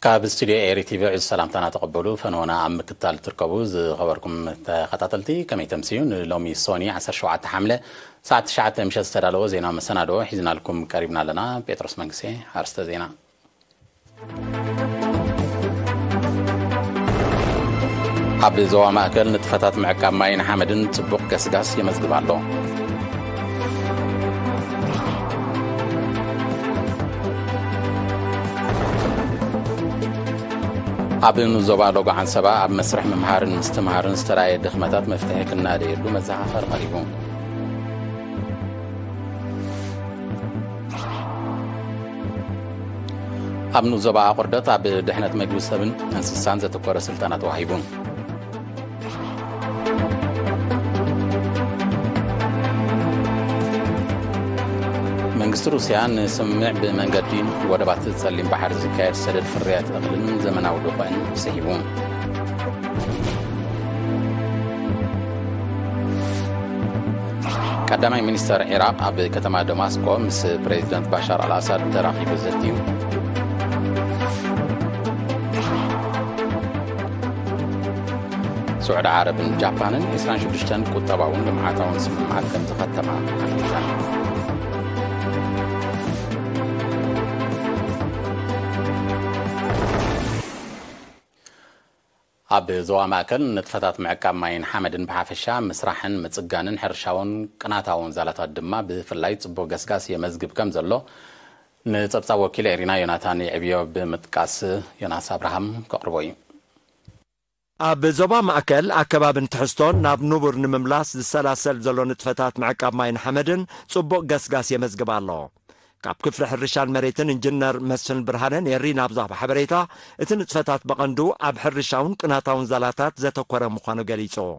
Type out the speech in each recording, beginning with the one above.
كاب استوديو ايري تي في سلامتنا تقبلوا فنونا عم كتال تركبوا خبركم خطاتلتي كما تمسيون لومي سوني 17 حمله ساعه 9 مش استدالو زينا مسنادو حيزنا لكم قريبنا لنا بيتروس منكسي ارسته زينا عبد زوا ماكل نتفتات معقاب ماين حمدن تبوق قسقاس يمزغب الله عبد الزوبا لوغو عن سبا عب مسرح ممهارن مستمهارن استراي دخمتات مفتاح كنا ديلو مزعفر قريبون عبد الزوبا قردت عب دحنة مجلس سبن انسسان زتكور سلطانات وحيبون منجست روسيا سمع بمنجدين ودبات تسلم بحر زكاير سدد فريات أغلن زمن عودوبان سيبون قدامي منستر العراق عبد كتما دماسكو مس بريزيدنت بشار الأسد تراقي بزتيو سعود عرب جابان إسران شبشتن كتابون لمعاتاون سمعات كم تختما أفريقيا عب زوا ماكل نتفتات معقاب ماين حمدن بحافشا مسرحن مصغانن حرشاون قناتاون زالاتات دما بفلاي صبو غسغاس يمزغب كم زلو نصبصا وكيل ارينا يوناتان يعبيو بمتقاس يوناس ابراهام كقربوي عب زوا ماكل اكبابن تحستون ناب نوبر نمملاس السلاسل زلو نتفتات معقاب ماين حمدن صبو غسغاس يمزغب الله كاب كفر حرشان مريتن انجنر مسفن برهانن يرينا بزاف حبريتا اتن تفتات بقندو اب حرشاون قناتاون زالاتات زتكوره مخانو غليصو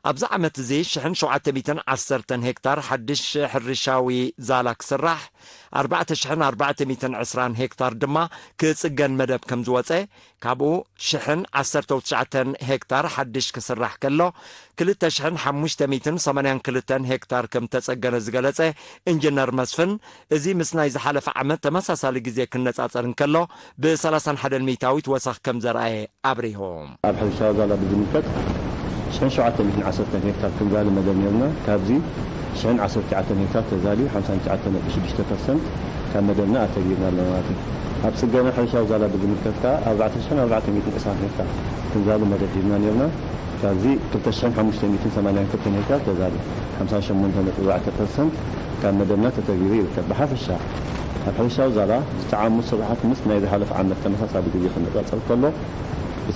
ابز عمت زي شحن 710 هكتار حدش حرشاوي زالاك سراح 4420 هكتار دما كصغن مدب كم زوصه كابو شحن 19 هكتار حدش كسراح كلو 2582 هكتار كم تصغن زغلصه انجنر مسفن ازي مسناي زحلف عمت تمساسال غزي كنصاصر كلو ب 31 ميتاويت وسخ كم زراي ابريهم اب حرشاو زالا بزمكت شحن 710 هكتار كنزال مدنينا كابزي شحن 19 هكتار تزالي 59.6% كان مدننا اتجينا لماتي اب سجنا حرشاو زالا بزمكتها 4420 هكتار كنزال مدنينا نيرنا كابزي 3580 هكتار تزالي 58.4% كان مدننا تتغيير بحاف الشهر الحرشاو زالا تعامل صباحات مس نايد حلف عن التمساسال غزي خنصاصر كله ب 31%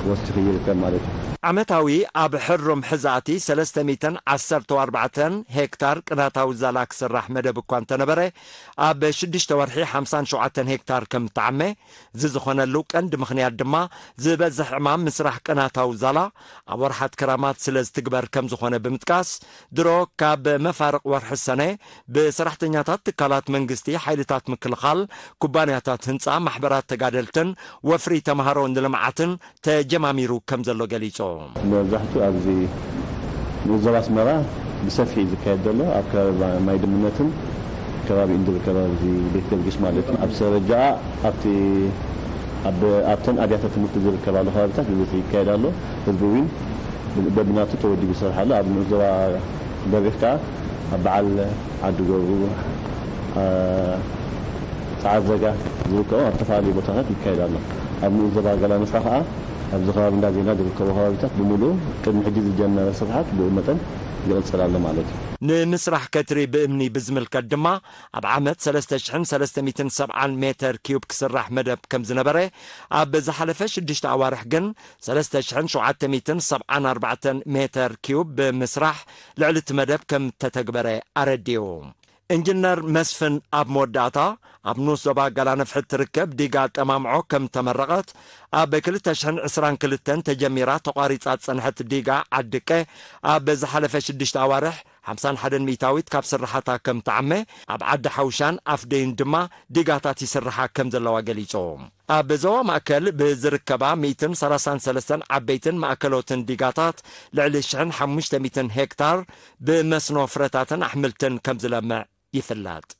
وستغيير كم مالته عمتاوي اب حرم حزاتي 314 هكتار قناتاو زالاك سراح مدب كوان تنبره اب 6 ورحي 57 هكتار كم تعمه زخونلو قند مخنيات دما زبزح امام مسرح قناتاو زالا ورحات كرامات سلاز تكبر كم زخونه بمتقاس درو كاب مفارق ورح السنه بسرحتنياتات تكالات منغستي حيلتات مكلخال كوبانياتات هنصا محبرات تقادلتن وفري تمهارون لمعاتن تجماميرو كم زلو غليصو مزحتو ابزي مزراس مرا بسفي زكايد له اكرا ما يدمنتن كراب اندل كراب زي بيت الجش مالتن ابسرجا ابتي ابتن ابيات تمت زي كراب خالتك زي كايدالو بالبوين ببناتو تودي بصراحه لا ابن زرا برفتا بعل عدو تعزجا زوكو ارتفالي بوتات كايدالو ابن زرا قال مسخه الزخارف ndazina دكوهاويتات بمولو كم حجز الجنة صفحات بمتن جلس سلام مالتي نمسرح كتري بامني بزمل كدما اب عمت 3370 متر كيوب كسرح مدب كم زنبره اب زحلفه 6 اوارح جن 3774 متر كيوب بمسرح لعلت مدب كم تتكبره ارديو انجنر مسفن اب موداتا اب نوس زبا قالنا في تركب ديغا تمامعو كم تمرقت اب كلتشن عسران كلتن تجميرات تقاريصات صنحت ديغا عدقه اب زحلفه 6 اوارح 51 ميتاويت كاب سرحاتا كم تعمه اب عد حوشان افدين دما ديغاتات يسرحا كم زلوا غليصوم اب زوا ماكل بزركبا 133 عبيتن ماكلوتن ديغاتات لعل شحن 500 هكتار بمسنو فرتاتن احملتن كم زلما يفلات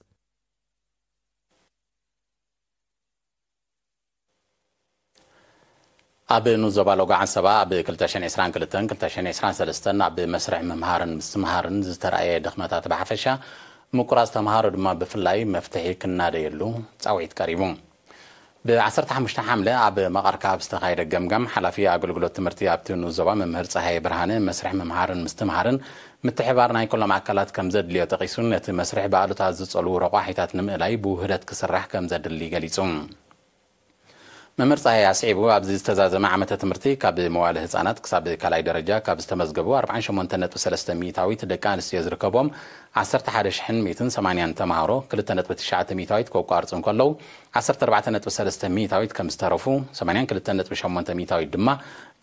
ኣብ ንዞባ ሎጋዓን ሰባ ኣብ 2022-2023 ኣብ መስርዕ ምምሃርን ምስትምሃርን ዝተረኣየ ድኽመታት ብሓፈሻ ምቁራጽ ተምሃሮ ድማ ብፍላይ መፍትሒ ክናደየሉ ጻውዒት ቀሪቡ ብ15 ሓምለ ኣብ መቐርካ ኣብ ዝተኻየደ ገምጋም ሓላፊ ኣገልግሎት ትምህርቲ ኣብቲ ንዞባ መምህር ፀሃይ ብርሃነ መስርሕ ምምሃርን ምስትምሃርን ምትሕባር ናይ ኩሎም ኣካላት ከም ዘድልዮ ጠቒሱ ነቲ መስርሕ ብኣሉታት ዝጸልዉ ረቋሒታት ንምእላይ ብውህደት ክስራሕ ከም ዘድሊ ገሊጹ መምህር ፀሃይ ኣስዒቡ ኣብዚ ዝተዛዘመ ዓመተ ትምህርቲ ካብ መዋእለ ህፃናት ክሳብ ካልኣይ ደረጃ ካብ ዝተመዝገቡ 48.3 ሚእታዊት ደቂ ኣንስትዮ ዝርከቦም 11,180 ተምሃሮ 2.9 ሚእታዊት ከቋርፁ እንከለዉ 14.3 ሚእታዊት ከም ዝተረፉ 82.8 ሚእታዊት ድማ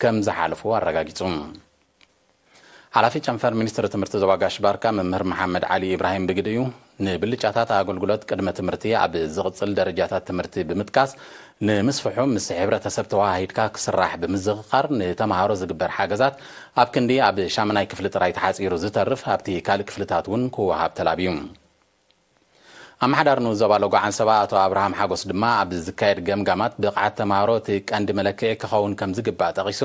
ከም ዝሓለፉ ኣረጋጊጹ ሓላፊ ጨንፈር ሚኒስትሪ ትምህርቲ ዞባ ጋሽ ባርካ መምህር መሐመድ ዓሊ ኢብራሂም ብግድዩ ንብልጫታት ኣገልግሎት ቅድመ ትምህርቲ ኣብ ዝቕፅል ደረጃታት ትምህርቲ ብምጥቃስ ንምስፍሑ ምስ ሕብረተሰብ ተዋሂድካ ክስራሕ ብምዝኽኻር ንተምሃሮ ዝግበር ሓገዛት ኣብ ክንዲ ኣብ ሻምናይ ክፍሊ ጥራይ ተሓፂሩ ዝተርፍ ኣብቲ ካልእ ክፍልታት እውን ክወሃብ ተላብዩ ኣመሓዳር ንዞባ ሎጋዓን ሰባ ኣቶ ኣብርሃም ሓጎስ ድማ ኣብ ዝካየድ ገምጋማት ብቕዓት ተምሃሮ እቲ ቀንዲ መለክዒ ክኸውን ከም ዝግባእ ጠቒሱ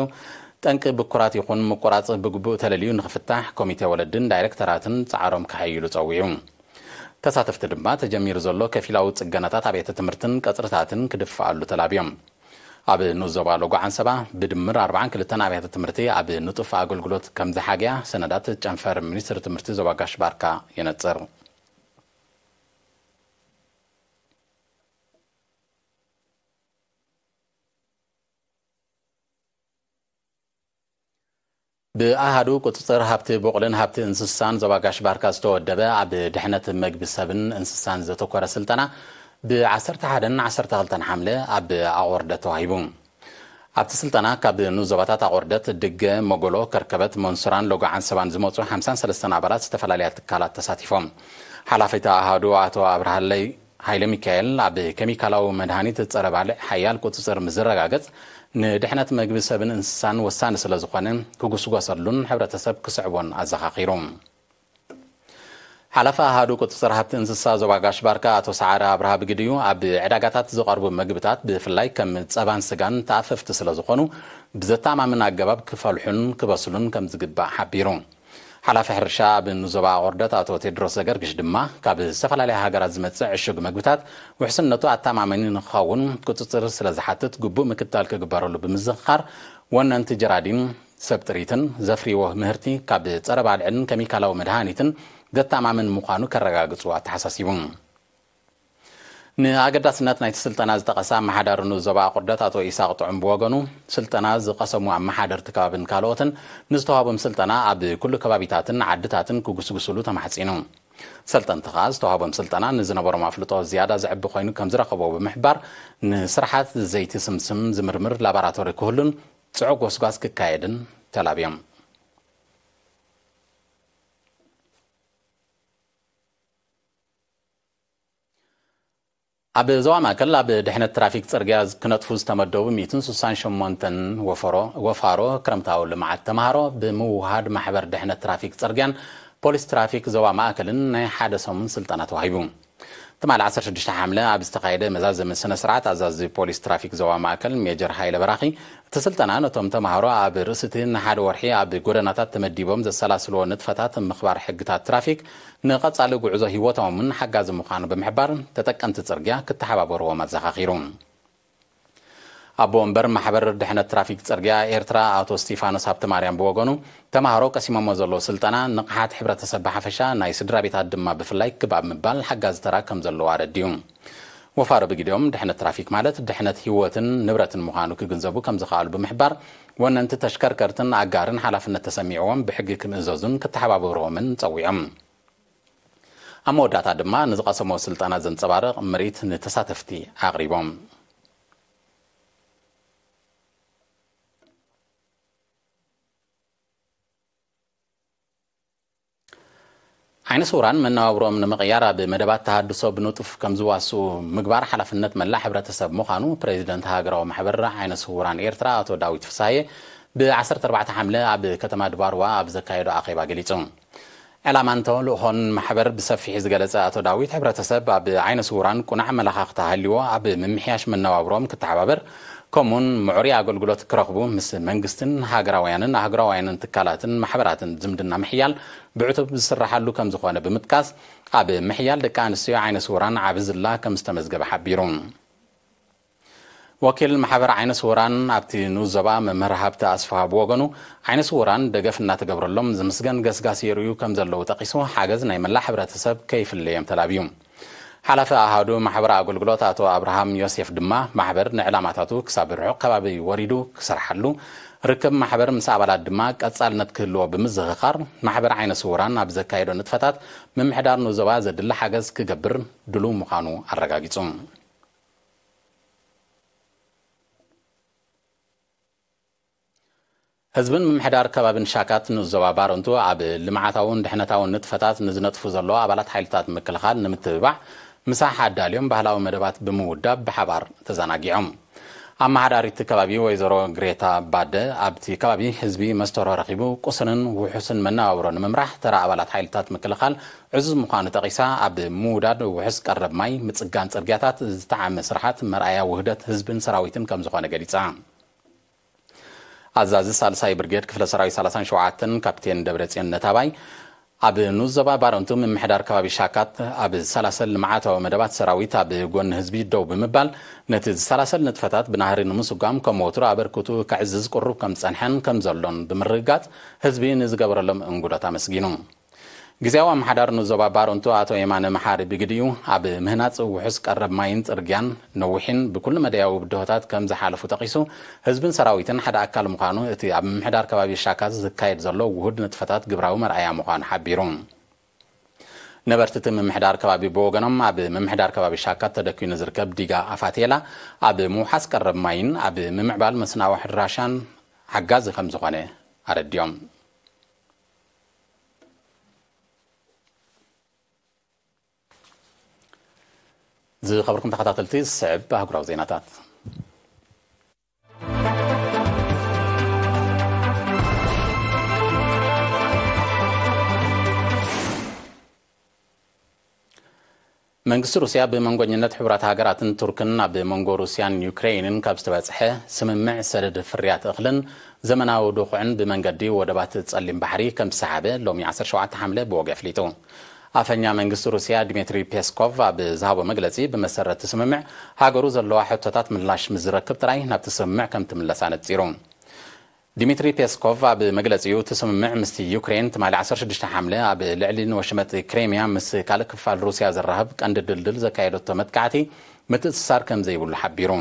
ጠንቂ ብኩራት ይኹን ምቁራጽ ብግቡእ ተለልዩ ንኽፍታሕ ኮሚቴ ወለድን ዳይሬክተራትን ጻዕሮም ክሓይሉ ጸዊዑ ተሳተፍቲ ድማ ተጀሚሩ ዘሎ ከፊላዊ ጽገናታት ኣብያተ ትምህርትን ቀጽርታትን ክድፍኣሉ ተላብዮም ኣብ ንዞባ ሎጋዓን ሰባ ብድምር 42 ኣብያተ ትምህርቲ ኣብ ንጡፍ ኣገልግሎት ከም ዝሓግያ ሰነዳት ጨንፈር ሚኒስትሪ ትምህርቲ ዞባ ጋሽ ባርካ የነጽር ብኣሃዱ ቁፅፅር ሃብቲ ቡቕልን ሃብቲ እንስሳን ዞባ ጋሽ ባርካ ዝተወደበ ኣብ ድሕነት መግቢ ሰብን እንስሳን ዘተኮረ ስልጠና ብ11-12 ሓምለ ኣብ ኣቑርደት ተዋሂቡ ኣብቲ ስልጠና ካብ ንዞባታት ኣቑርደት ድገ መጎሎ ከርከበት መንሱራን ሎጋዓን ሰባን ዝመፁ 53 ኣባላት ዝተፈላለያ ትካላት ተሳቲፎም ሓላፊት ኣሃዱ ኣቶ ኣብርሃለይ ሃይለ ሚካኤል ኣብ ኬሚካላዊ መድሃኒት ፀረ ባልዕ ሓያል ቁፅፅር ምዝረጋገጽ ንድሕነት መግቢ ሰብን እንስሳን ወሳኒ ስለ ዝኾነ ክጉስጎሰሉን ሕብረተሰብ ክስዕቦን ኣዘኻኺሩ ሓላፊ ኣሃዱ ቁፅፅር ሃብቲ እንስሳ ዞባ ጋሽ ባርካ ኣቶ ሰዓረ ኣብርሃ ብግድዩ ኣብ ዕዳጋታት ዝቐርቡ ምግብታት ብፍላይ ከም ፀባን ስጋን ተኣፈፍቲ ስለ ዝኾኑ ብዘተኣማምን ኣገባብ ክፈልሑን ክበስሉን ከም ዝግባእ ሓቢሩ ሓላፊ ሕርሻ ኣብ ንዞባ ኣቑርደት ኣቶ ቴድሮስ ዘገርግሽ ድማ ካብ ዝተፈላለያ ሃገራት ዝመጽእ ዕሹግ ምግብታት ውሕስነቱ ኣተኣማመኒ ንክኸውን ቁፅፅር ስለ ዝሓትት ግቡእ ምክትታል ክግበረሉ ብምዝኽኻር ወነንቲ ጀራዲን ሰብ ጥሪትን ዘፍርይዎ ምህርቲ ካብ ፀረ ባልዕን ኬሚካላዊ መድሃኒትን ዘተኣማምን ምዃኑ ከረጋግጹ ኣተሓሳሲቡ ንኣገዳስነት ናይቲ ስልጠና ዝጠቐሳ ኣመሓዳር ንዞባ ኣቑርደት ኣቶ ኢሳቅ ጥዑም ብወገኑ ስልጠና ዝቐሰሙ ኣመሓደርቲ ከባብን ካልኦትን ንዝተዋሃቦም ስልጠና ኣብ ኩሉ ከባቢታትን ዓድታትን ክጉስጉስሉ ተማሕፂኑ ሰልጠንቲ ኸኣ ዝተዋሃቦም ስልጠና ንዝነበሮም ኣፍልጦ ዝያዳ ዝዕቢ ኮይኑ ከም ዝረኸቦ ብምሕባር ንስራሓት ዘይቲ ስምስም ዝምርምር ላቦራቶሪ ክህሉን ጽዑቕ ጎስጓስ ክካየድን ተላብዮም ኣብ ዞባ ማእከል ኣብ ድሕነት ትራፊክ ጽርግያ ክነጥፉ ዝተመደቡ 168 ወፋሮ ክረምታዊ ልምዓት ተምሃሮ ብምውሃድ ማሕበር ድሕነት ትራፊክ ጽርግያን ፖሊስ ትራፊክ ዞባ ማእከልን ናይ ሓደ ሰሙን ስልጠና ተዋሂቡ ትማል 16 ሓምለ ኣብ ዝተኻየደ መዛዘመ ስነ ስርዓት ኣዛዚ ፖሊስ ትራፊክ ዞባ ማእከል ሜጀር ሃይለ በራኺ እቲ ስልጠና ነቶም ተምሃሮ ኣብ ርእስቲ ንሓደ ወርሒ ኣብ ጎደናታት ተመዲቦም ዘሰላስልዎ ንጥፈታት ምኽባር ሕግታት ትራፊክ ንቐጻሊ ጉዕዞ ሂወቶምን ሓጋዚ ምዃኑ ብምሕባር ተጠቀምቲ ጽርግያ ክተሓባበርዎም ኣዘኻኺሩ ኣቦ እምበር ማሕበር ድሕነት ትራፊክ ጽርግያ ኤርትራ ኣቶ ስቲፋኖስ ሃብተማርያም ብወገኑ ተምሃሮ ቀሲሞሞ ዘለዎ ስልጠና ንቕሓት ሕብረተሰብ ብሓፈሻ ናይ ስድራ ቤታት ድማ ብፍላይ ክባብ ምባል ሓጋዚ ተራ ከም ዘለዎ ኣረድዩ ወፋሮ ብግዲኦም ድሕነት ትራፊክ ማለት ድሕነት ህይወትን ንብረትን ምዃኑ ክግንዘቡ ከም ዝኽኣሉ ብምሕባር ወነንቲ ተሽከርከርትን ኣጋርን ሓላፍነት ተሰሚዕዎም ብሕጊ ክምእዘዙን ክተሓባበርዎምን ጸዊዖም ኣብ መወዳእታ ድማ ንዝቐሰሞ ስልጠና ዘንጸባርቕ ምርኢት ንተሳተፍቲ ኣቕሪቦም ዓይነ ስውራን መነባብሮኦም ንምቕያር ኣብ መደባት ተሃድሶ ብንጡፍ ከም ዝዋስኡ ምግባር ሓላፍነት መላእ ሕብረተሰብ ምዃኑ ፕሬዚደንት ሃገራዊ ማሕበር ዓይነ ስውራን ኤርትራ ኣቶ ዳዊት ፍሳዬ ብ14 ሓምለ ኣብ ከተማ ድባርዋ ኣብ ዘካየዶ ኣኼባ ገሊጹ ዕላማንቶ ልኾን ማሕበር ብሰፊሕ ዝገለጸ ኣቶ ዳዊት ሕብረተሰብ ኣብ ዓይነ ስውራን ቁናዕ መለኻኽቲ ሃልይዎ ኣብ ምምሕያሽ መነባብሮም ክትሓባበር ከምኡን ምዑሪ ኣገልግሎት ክረኽቡ ምስ መንግስትን ሃገራውያንን ትካላትን ማሕበራትን ዝምድና ምሕያል ብዕቱብ ዝስራሓሉ ከም ዝኾነ ብምጥቃስ ኣብ ምሕያል ደቂ ኣንስትዮ ዓይነ ስውራን ዓብ ዝላ ከም ዝተመዝገበ ሓቢሩ ወኪል ማሕበር ዓይነ ስውራን ኣብቲ ንዞባ መምህር ሃብቲ ኣስፋ ብወገኑ ዓይነ ስውራን ደገፍ እናተገብረሎም ዝምስገን ገስጋስ የርዩ ከም ዘለው ጠቂሱ ሓገዝ ናይ መላእ ሕብረተሰብ ከይፍለዮም ተላብዩ ሓላፊ ኣሃዱ ማሕበር ኣገልግሎት ኣቶ አብርሃም ዮሴፍ ድማ ማሕበር ንዕላማታቱ ክሳብ ርሑቕ ከባቢ ወሪዱ ክሰርሓሉ ርክብ ማሕበር ምስ ኣባላት ድማ ቀጻልነት ክህልዎ ብምዝኽኻር ማሕበር ዓይነ ስውራን ኣብ ዘካየዶ ንጥፈታት ምምሕዳር ንዞባ ዘድሊ ሓገዝ ክገብር ድሉ ምዃኑ ኣረጋጊጹ ህዝብን ምምሕዳር ከባብን ሻካት ንዞባ ባረንቱ ኣብ ልምዓታውን ድሕነታውን ንጥፈታት ንዝነጥፉ ዘለዎ ኣባላት ሓይልታት ምክልኻል ንምትብባዕ ምሳሕ ኣዳልዮም ባህላዊ መደባት ብምውዳብ ብሓባር ተዘናጊዖም ኣመሓዳሪት ከባቢ ወይዘሮ ግሬታ ባደ ኣብቲ ከባቢ ህዝቢ መስተሮ ረኺቡ ቁስንን ውሑስን መነባብሮ ንምምራሕ ተራ ኣባላት ሓይልታት ምክልኻል ዕዙዝ ምዃኑ ጠቂሳ ኣብ ምውዳድ ውሑስ ቀረብ ማይ ምጽጋን ጽርግያታት ዝተዓመ ስራሓት መርኣያ ውህደት ህዝብን ሰራዊትን ከም ዝኾነ ገሊጻ አዛዝ ሳልሳይ ብርጌድ ክፍለ ሰራዊት 37 ካፕቴን ደብረጽዮን ነታባይ ኣብ ንዞባ ባረንቱ ምምሕዳር ከባቢ ሻካት ኣብ 30 ልምዓታዊ መደባት ሰራዊት ኣብ ጎን ህዝቢ ደው ብምባል ነቲ 30 ንጥፈታት ብናህሪ ንምስጓም ከም ወትሮ ኣበርክቱ ክዕዝዝ ቁሩብ ከም ጸንሐን ከም ዘሎን ብምርጋጽ ህዝቢ ንዝገበረሎም እንጉዶት ኣመስጊኑ ጊዜያዊ ኣመሓዳር ንዞባ ባረንቱ ኣቶ የማነ መሓሪ ብግድዩ ኣብ ምህናጽ ውሑስ ቀረብ ማይን ጽርግያን ነዊሕን ብኩሉ መደያዊ ብድሆታት ከም ዝሓለፉ ጠቂሱ ህዝብን ሰራዊትን ሓደ ኣካል ምዃኑ እቲ ኣብ ምምሕዳር ከባቢ ሻካት ዝካየድ ዘሎ ውሁድ ንጥፈታት ግብራዊ መርኣያ ምዃኑ ሓቢሩ ነበርቲ እቲ ምምሕዳር ከባቢ ብወገኖም ኣብ ምምሕዳር ከባቢ ሻካት ተደኪኑ ዝርከብ ዲጋ ኣፋቴላ ኣብ ምውሓስ ቀረብ ማይን ኣብ ምምዕባል መስናዊ ሕራሻን ሓጋዝ ከም ዝኾነ ኣረድዮም ዝኸበርኩም ተኸታተልቲ ስዕብ ኣህጉራዊ ዜናታት መንግስቲ ሩስያ ብመንጎኝነት ሕብራት ሃገራትን ቱርክን ኣብ መንጎ ሩስያን ዩክሬንን ካብ ዝተበጽሐ ስምምዕ ሰደድ ፍርያት እኽልን ዘመናዊ ድኹዕን ብመንገዲ ወደባት ጸሊም ባሕሪ ከም ዝሰሓበ ሎሚ 17 ሓምለ ብወግ ኣፍሊጡ ኣፈኛ መንግስቲ ሩስያ ዲሚትሪ ፔስኮቭ ኣብ ዝሃቦ መግለጺ ብመሰረት ስምምዕ ሃገሩ ዘለዋ ሕቶታት ምላሽ ምዝረክብ ጥራይ ናብቲ ስምምዕ ከም ትምለሳ ነጺሩ ዲሚትሪ ፔስኮቭ ኣብ መግለጺኡ ትስምምዕ ምስቲ ዩክሬን ትማሊ 16 ሓምለ ኣብ ልዕሊ ንወሽመጥ ክሬምያ ምስ ካልእ ክፋል ሩስያ ዘራህብ ቀንዲ ድልድል ዘካየደቶ መጥቃዕቲ ምትእስሳር ከም ዘይብሉ ሓቢሩ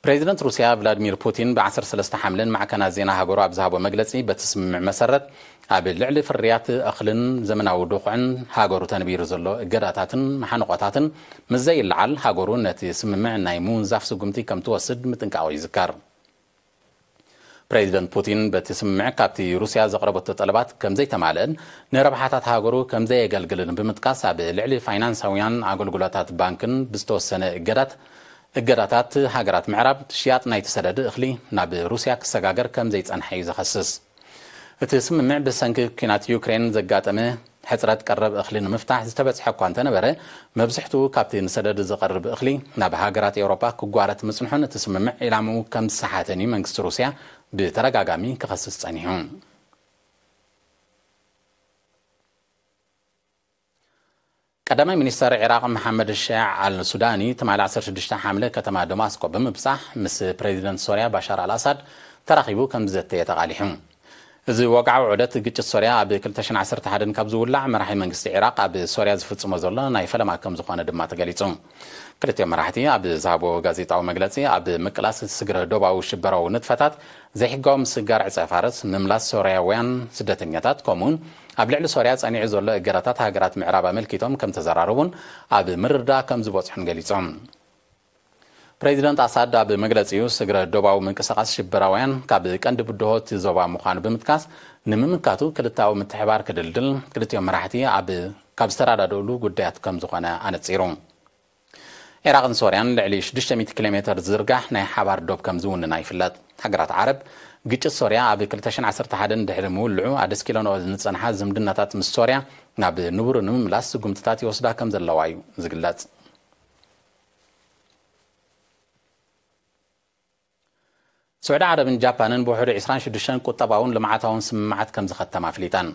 ፕሬዚደንት ሩስያ ቭላድሚር ፑቲን ብ13 ሓምለን ማዕከናት ዜና ሃገሩ ኣብ ዝሃቦ መግለጺ በቲ ስምምዕ መሰረት ኣብ ልዕሊ ፍርያት እኽልን ዘመናዊ ድኹዕን ሃገሩ ተንቢሩ ዘሎ እገዳታትን መሓነቆታትን ምስ ዘይለዓል ሃገሩ ነቲ ስምምዕ ናይ ምውንዛፍ ስጉምቲ ከም ትወስድ ምጥንቃቑ ይዝከር ፕሬዚደንት ፑቲን በቲ ስምምዕ ካብቲ ሩስያ ዘቕረበቶ ጠለባት ከም ዘይተማልአን ንረብሓታት ሃገሩ ከም ዘየገልግልን ብምጥቃስ ኣብ ልዕሊ ፋይናንሳውያን ኣገልግሎታት ባንክን ብዝተወሰነ እገዳታት ሃገራት ምዕራብ ሽያጥ ናይ ተሰደድ እኽሊ ናብ ሩስያ ክሰጋገር ከም ዘይጸንሐ እዩ ዝኸስስ እቲ ስምምዕ ብሰንኪ ኩናት ዩክሬን ዘጋጠመ ሕፅረት ቀረብ እኽሊ ንምፍታሕ ዝተበጽሐ እኳ እንተነበረ መብዛሕትኡ ካብቲ ንሰደድ ዝቐርብ እኽሊ ናብ ሃገራት ኤውሮፓ ክጓረት ምጽንሑን እቲ ስምምዕ ኢላምኡ ከም ዝሰሓተን እዩ መንግስቲ ሩስያ ብተረጋጋሚ ክኸስስ ጸኒሑ ቀዳማይ ሚኒስተር ኢራቅ መሐመድ ሻዕ አልሱዳኒ ትማሊ 16 ሓምለ ከተማ ደማስቆ ብምብጻሕ ምስ ፕሬዚደንት ሶሪያ ባሻር አልአሳድ ተራኺቡ ከም ዘተየ ተቃሊሑ እዚ ወግዓዊ ዑደት ግጭት ሶሪያ ኣብ 2011 ካብ ዝውላዕ መራሒ መንግስቲ ኢራቅ ኣብ ሶሪያ ዝፍጽሞ ዘሎ ናይ ፈለማ ከም ዝኾነ ድማ ተገሊጹ ክልቲኦም መራሕቲ ኣብ ዝሃቦ ጋዜጣዊ መግለጺ ኣብ ምቅላስ ስግረ ዶባዊ ሽበራዊ ንጥፈታት ዘይሕጋዊ ምስጋር ዕፀፋርስ ምምላስ ሶርያውያን ስደተኛታት ከምኡን ኣብ ልዕሊ ሶርያ ጸኒዑ ዘሎ እገዳታት ሃገራት ምዕራብ ኣመልኪቶም ከም ተዘራረቡን ኣብ ምርዳ ከም ዝበጽሑን ገሊጾም ፕሬዚደንት አሳድ ኣብ መግለጺኡ ስግረ ዶባዊ ምንቅስቓስ ሽበራውያን ካብ ቀንዲ ብድሆት ዞባ ምዃኑ ብምጥቃስ ንምምካቱ ክልታዊ ምትሕባር ክድልድል ክልቲኦም መራሕቲ ካብ ዝተራዳደሉ ጉዳያት ከም ዝኾነ ኣነጺሩ ኢራቅን ሶርያን ልዕሊ 600 ኪሎ ሜትር ዝርጋሕ ናይ ሓባር ዶብ ከም ዝውንና ይፍለጥ ሃገራት ዓረብ ግጭት ሶርያ ኣብ 2011 ድሕሪ ምውልዑ ኣደስ ኪሎን ዝጸንሓ ዝምድናታት ምስ ሶርያ ናብ ንቡር ንምምላስ ጉምትታት ይወስዳ ከም ዘለዋ እዩ ዝግለጽ። سعودي عربን ጃፓንን ብውሕዱ 26 ቁጠባውን ልምዓታውን ስምምዓት ከም ዝኸተማ ኣፍሊጠን።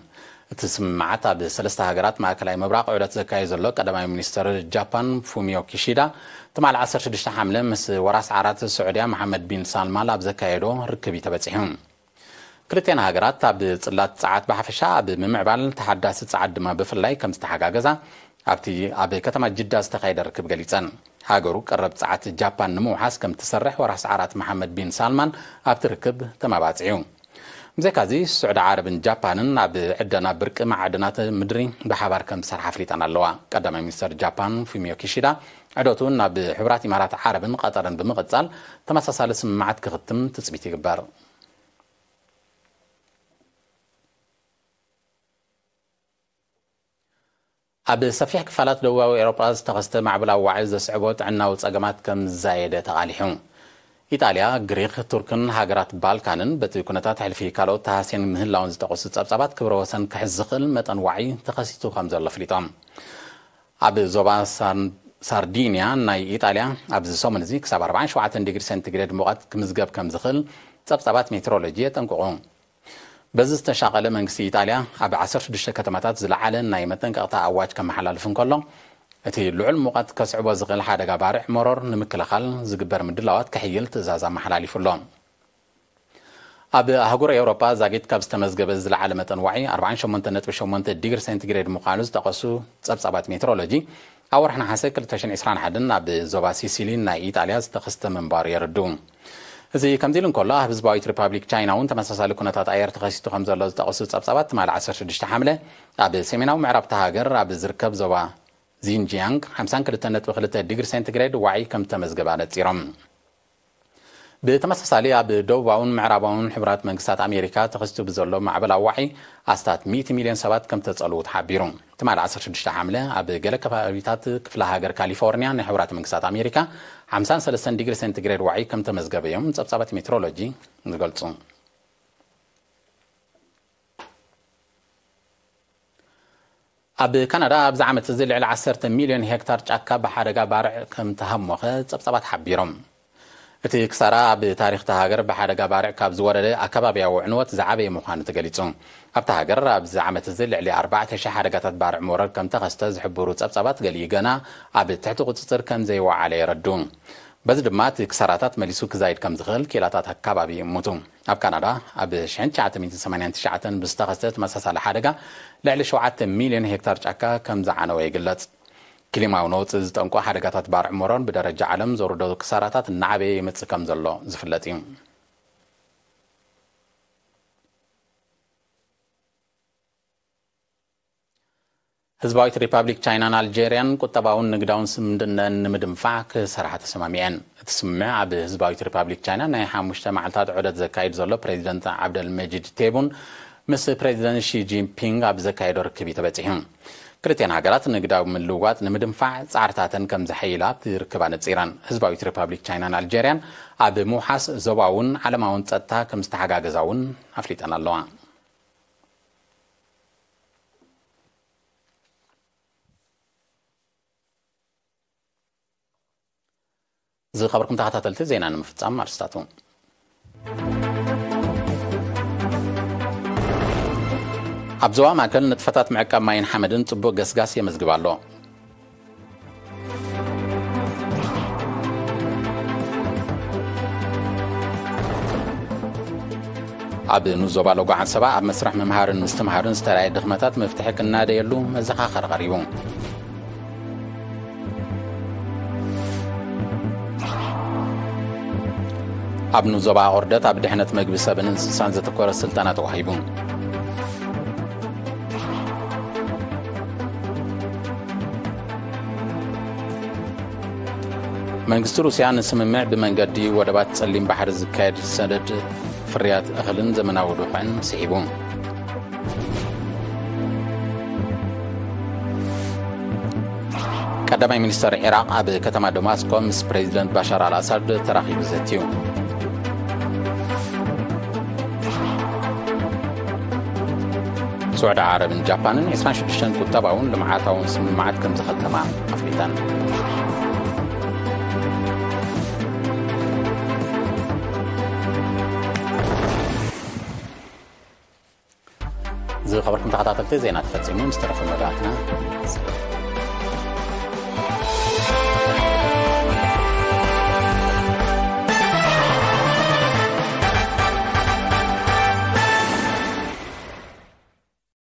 እቲ ስምምዓት ኣብ ሰለስተ ሃገራት ማእከላይ ምብራቕ ዑደት ዘካየድ ዘሎ ቀዳማይ ሚኒስትር ጃፓን ፉሚዮ ኪሺዳ ትማል 16 ሓምለ ምስ ወራስ ዓራት ስዑድያ መሐመድ ቢን ሳልማን ኣብ ዘካየዶ ርክብ ተበፂሑ። ክልቴን ሃገራት ኣብ ጽላት ጸዓት ብሓፈሻ ኣብ ምምዕባል ተሓዳሲ ጸዓት ድማ ብፍላይ ከም ዝተሓጋገዛ ኣብቲ ኣብ ከተማ ጅዳ ዝተካየደ ርክብ ገሊጸን። ሃገሩ ቀረብ ጸዓት ጃፓን ንምውሓስ ከም ትሰርሕ ወራስ ዓራት መሐመድ ቢን ሳልማን ኣብቲ ርክብ ተመባፂዑ። ምዘካዚ ስዑዲ ዓረብን ጃፓንን ኣብ ዕደና ብርቂ ማዕድናት ምድሪ ብሓባር ከም ዝሰርሓ ኣፍሊጠን ኣለዋ። ቀዳማይ ሚኒስትር ጃፓን ፉሚዮ ኪሺዳ ዕደቱ ናብ ሕብራት ኢማራት ዓረብን ቀጠርን ብምቕጻል ተመሳሳሊ ስምምዓት ክኽትም ትጽቢት ይግበር። ኣብ ሰፊሕ ክፋላት ደቡባዊ ኤውሮጳ ዝተኸስተ ማዕበላዊ ዋዕይ ዘስዕቦ ጥዕናዊ ጸገማት ከም ዝዛየደ ተቓሊሑ። ኢጣልያ፣ ግሪክ፣ ቱርክን ሃገራት ባልካንን በቲ ኩነታት ሕልፊ ካልኦት ተሃስያን ምህላውን ዝጠቐሱ ጸብጻባት ክብረ ወሰን ክሕዝ ዝኽእል መጠን ዋዕይ ተኸሲቱ ከም ዘሎ ኣፍሊጦም። ኣብ ዞባ ሳርዲንያ ናይ ኢጣልያ ኣብዚ ሰሙን እዚ ክሳብ 47 ዲግሪ ሴንቲግሬድ ሙቐት ክምዝገብ ከም ዝኽእል ጸብጻባት ሜትሮሎጂ የጠንቅቑ። በዚ ዝተሻቐለ መንግስቲ ኢጣልያ ኣብ 16 ከተማታት ዝለዓለ ናይ መጠንቀቕታ ኣዋጅ ከመሓላልፍ እንከሎ እቲ ልዑል ሙቐት ከስዕቦ ዝኽእል ሓደጋ ባርዕ መሮር ንምክልኻል ዝግበር ምድላዋት ክሕይል ትእዛዝ ኣመሓላሊፉ ኣሎ። ኣብ ኣህጉር ኤውሮጳ ዛጊት ካብ ዝተመዝገበ ዝለዓለ መጠን ዋዕይ 48.8 ዲግሪ ሴንቲግሬድ ምዃኑ ዝጠቐሱ ጸብጻባት ሜትሮሎጂ ኣብ ወርሒ ነሓሰ 2021 ኣብ ዞባ ሲሲሊ ናይ ኢጣልያ ዝተኸስተ ምንባሩ የርድኡ። እዚ ከምዚ ኢሉ እንከሎ ኣብ ህዝባዊት ሪፓብሊክ ቻይና እውን ተመሳሳሊ ኩነታት ኣየር ተኸሲቱ ከም ዘሎ ዝጠቐሱ ጸብጻባት ትማል 16 ሓምለ ኣብ ሰሜናዊ ምዕራብ ሃገር ኣብ ዝርከብ ዞባ ዚንጂያንግ 52.2 ዲግሪ ሴንቲግሬድ ዋዕይ ከም ተመዝገበ ነጺሮም። ብተመሳሳሊ ኣብ ደቡባውን ምዕራባውን ሕብራት መንግስታት ኣሜሪካ ተኸሲቱ ብዘሎ ማዕበላዊ ዋዕይ ኣስታት 100 ሚልዮን ሰባት ከም ተጸልዉ ተሓቢሩ። ትማል 16 ሓምለ ኣብ ገለ ከባቢታት ክፍለ ሃገር ካሊፎርኒያ ናይ ሕብራት መንግስታት ኣሜሪካ 53 ዲግሪ ሴንቲግሬድ ዋዕይ ከም ተመዝገበ እዮም ጸብጻባት ሜትሮሎጂ ዝገልጹ። ኣብ ካናዳ ኣብዚ ዓመት እዚ ልዕሊ 10 ሚልዮን ሄክታር ጫካ ብሓደጋ ባርዕ ከም ተሃሞኸ ጸብጻባት ሓቢሮም። እቲ ክሳራ ኣብ ታሪክ ሃገር ብሓደጋ ባርዕ ካብ ዝወረደ ኣከባቢያዊ ዕንወት ዝዓበየ ምዃኑ ተገሊጹ። ኣብቲ ሃገር ኣብዚ ዓመት እዚ ልዕሊ 4000 ሓደጋታት ባርዕ መውረድ ከም ተኸስተ ዝሕብሩ ጸብጻባት ገሊኡ ገና ኣብ ትሕቲ ቁፅፅር ከም ዘይወዓለ የረድኡ። በዚ ድማ እቲ ክሳራታት መሊሱ ክዛይድ ከም ዝኽእል ኪላታት ኣከባቢ ይእምቱ። ኣብ ካናዳ ኣብ 1989 ብዝተኸስተ ተመሳሳሊ ሓደጋ ልዕሊ 7 ሚልዮን ሄክታር ጫካ ከም ዝዓነወ ይግለጽ። ክሊማዊ ነውፂ ዝጠንቆ ሓደጋታት ባርዕ መሮን ብደረጃ ዓለም ዘውርዶ ክሳራታት እናዓበየ ይመጽእ ከም ዘሎ ዝፍለጥ እዩ። ህዝባዊት ሪፓብሊክ ቻይናን ኣልጄርያን ቁጠባውን ንግዳውን ስምምዕነት ንምድንፋዕ ክሰርሓ ተሰማሚዐን። እቲ ስምምዕ ኣብ ህዝባዊት ሪፓብሊክ ቻይና ናይ 5 መዓልታት ዑደት ዘካይድ ዘሎ ፕሬዚደንት ዓብደልመጂድ ቴቡን ምስ ፕሬዚደንት ሺ ጂንፒንግ ኣብ ዘካየዶ ርክብ ተበፂሑ። ክልቴን ሃገራት ንግዳዊ ምልውዋጥ ንምድንፋዕ ጻዕርታተን ከም ዝሐይላ ትርክባ ነጺረን። ህዝባዊት ሪፓብሊክ ቻይናን ኣልጄርያን ኣብ ምውሓስ ዞባውን ዓለማውን ጸጥታ ከም ዝተሓጋገዛውን ኣፍሊጠን ኣለዋ። ዝኸበርኩም ተኸታተልቲ ዜና ንምፍጻም ኣርስታቱ ኣብ ዞባ ማእከል ንጥፈታት ምዕቃብ ማይን ሓመድን ጽቡቕ ገስጋስ የመዝግብ ኣሎ። ኣብ ንዞባ ለጓዓት ሰባ ኣብ መስራሕ ምምሃርን ምስትምሃርን ዝተለያየ ድኽመታት መፍትሒ ክናደየሉ መዘኻኸር ቀሪቡ። ኣብ ንዞባ ኦርደት ኣብ ድሕነት መግቢ ሰብን እንስሳን ዘተኮረ ስልጠና ተዋሂቡ። መንግስቲ ሩስያ ንስምምዕ ብመንገዲ ወደባት ጸሊም ባሕሪ ዝካየድ ሰደድ ፍርያት እኽልን ዘመናዊ ድሑዕን ስሒቡ። ቀዳማይ ሚኒስተር ኢራቅ ኣብ ከተማ ደማስቆ ምስ ፕሬዚደንት ባሻር አልአሳድ ተራኺቡ ዘትዩ። سعودة عرب جابان 26 كتابون لمعاتون سمعات كم زختما أفريقيا زي خبركم تحت زينات فتسمون استرف المبعثنا